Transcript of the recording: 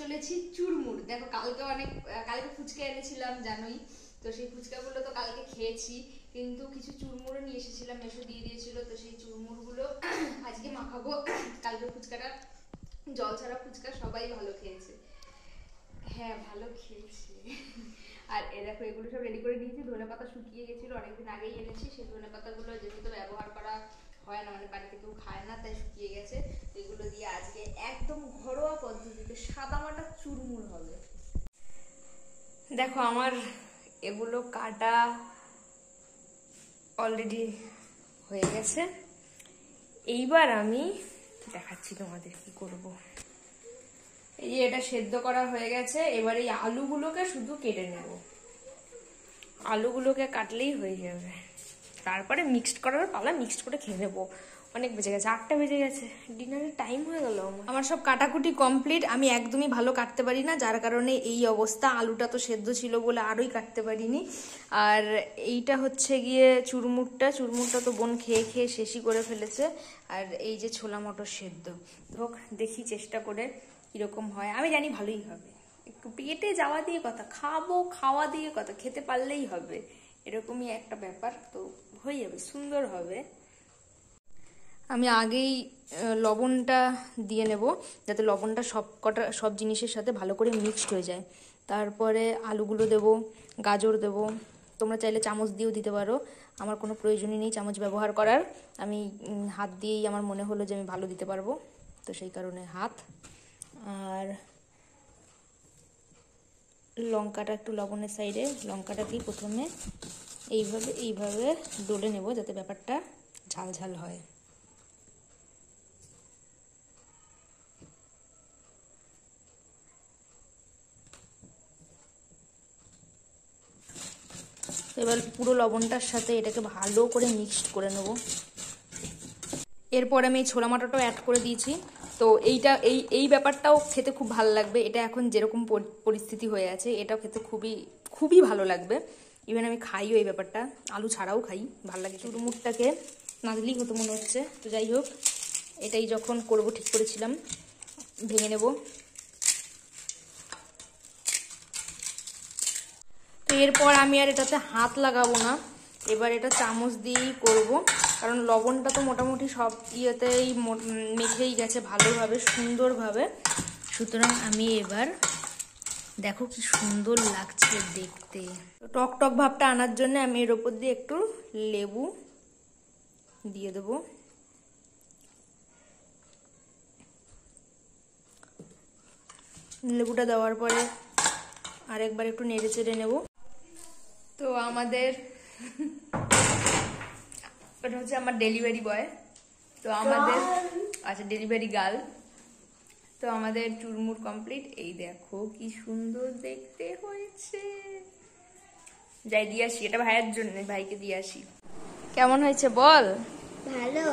চলেছি চুরমুর। দেখো কালকে ফুচকা এনেছিলাম জানোই, তো সেই ফুচকাগুলো তো কালকে খেয়েছি, কিন্তু কিছু চুরমুরও নিয়ে এসেছিলাম, মেশো দিয়ে দিয়েছিল, তো সেই চুরমুরগুলো আজকে মাখাবো। কালকে ফুচকাটা জল ছাড়া ফুচকা সবাই ভালো খেয়েছে। হ্যাঁ ভালো খেয়েছে। আর দেখো এগুলো সব রেডি করে নিয়েছি। ধনেপাতা শুকিয়ে গেছিল, অনেকদিন আগেই এনেছি, সেই ধনেপাতাগুলো যেহেতু ব্যবহার করা হয় না, মানে বাড়িতে কেউ খায় না, তাই শুকিয়ে গেছে। এগুলো দিয়ে আজকে একদম ঘরোয়া পদ্ধতিতে সাদামাটা চুরমুর হবে। দেখো আমার এগুলো কাটা অলরেডি হয়ে গেছে। এইবার আমি দেখাচ্ছি তোমাদের কি করব। এই যে এটা সেদ্ধ করা হয়ে গেছে, এবার এই আলুগুলোকে শুধু কেটে নেব। আলুগুলোকে কাটলেই হয়ে যাবে, তারপরে মিক্সড করার পালা, মিক্সড করে খেয়ে নেবো। অনেক বেজে গেছে, 8টা বেজে গেছে, ডিনারের টাইম হয়ে গেল। আমার সব কাটাকুটি কমপ্লিট। আমি একদমই ভালো কাটতে পারি না, যার কারণে এই অবস্থা। আলুটা তো সেদ্ধ ছিল বলে আরোই কাটতে পারিনি। আর এইটা হচ্ছে গিয়ে চুরমুরটা তো বোন খেয়ে খেয়ে শেষই করে ফেলেছে। আর এই যে ছোলা মটর সেদ্ধ, হোক দেখি চেষ্টা করে কিরকম হয়। আমি জানি ভালোই হবে, একটু পেটে যাওয়া দিয়ে কথা, খাওয়া দিয়ে কথা, খেতে পারলেই হবে, এরকমই একটা ব্যাপার। তো হয়ে যাবে, সুন্দর হবে। আমি আগেই লবণটা দিয়ে নেব, যাতে লবণটা সব জিনিসের সাথে ভালো করে মিক্সড হয়ে যায়। তারপরে আলুগুলো দেব, গাজর দেব। তোমরা চাইলে চামচ দিয়েও দিতে পারো, আমার কোনো প্রয়োজনই নেই চামচ ব্যবহার করার। আমি হাত দিয়েই আমার মনে হলো যে আমি ভালো দিতে পারবো, তো সেই কারণে হাত। আর লঙ্কাটা একটু লবণের সাইডে, লঙ্কাটাকেই প্রথমে এইভাবে ডলে নেব, যাতে ব্যাপারটা ঝাল ঝাল হয়। এবার পুরো লবণটার সাথে এটাকে ভালো করে মিক্সড করে নেব। এরপর আমি ছোলা মটরটাও অ্যাড করে দিয়েছি। তো এই ব্যাপারটাও খেতে খুব ভালো লাগবে। এটা এখন যেরকম পরিস্থিতি হয়ে আছে, এটাও খেতে খুবই খুবই ভালো লাগবে। ইভেন আমি খাইও এই ব্যাপারটা, আলু ছাড়াও খাই, ভালো লাগে। চুরমুরটাকে না দিলেই হতো মনে হচ্ছে। তো যাই হোক, এটাই যখন করব ঠিক করেছিলাম, ভেঙে নেব। তো এরপর আমি আর এটাতে হাত লাগাবো না, এবার এটা চামচ দিয়েই করব, কারণ লবণটা তো মোটামুটি সব ইয়েতেই মেখেই গেছে ভালোভাবে, সুন্দরভাবে। সুতরাং আমি এবার, দেখো কি সুন্দর লাগছে দেখতে। টক টক ভাবটা আনার জন্য আমি এর ওপর দিয়ে একটু লেবু দিয়ে দেবো। লেবুটা দেওয়ার পরে আরেকবার একটু নেড়ে চেড়ে নেব। তো আমাদের এটা হচ্ছে আমার ডেলিভারি বয়, তো আমাদের আচ্ছা ডেলিভারি গার্ল। তো আমাদের চুরমুর কমপ্লিট। এই দেখো কি সুন্দর দেখতে হয়েছে। যাই দিয়ে আসি, এটা ভাইয়ের জন্য, ভাইকে দিয়ে আসি। কেমন হয়েছে বল? ভালো।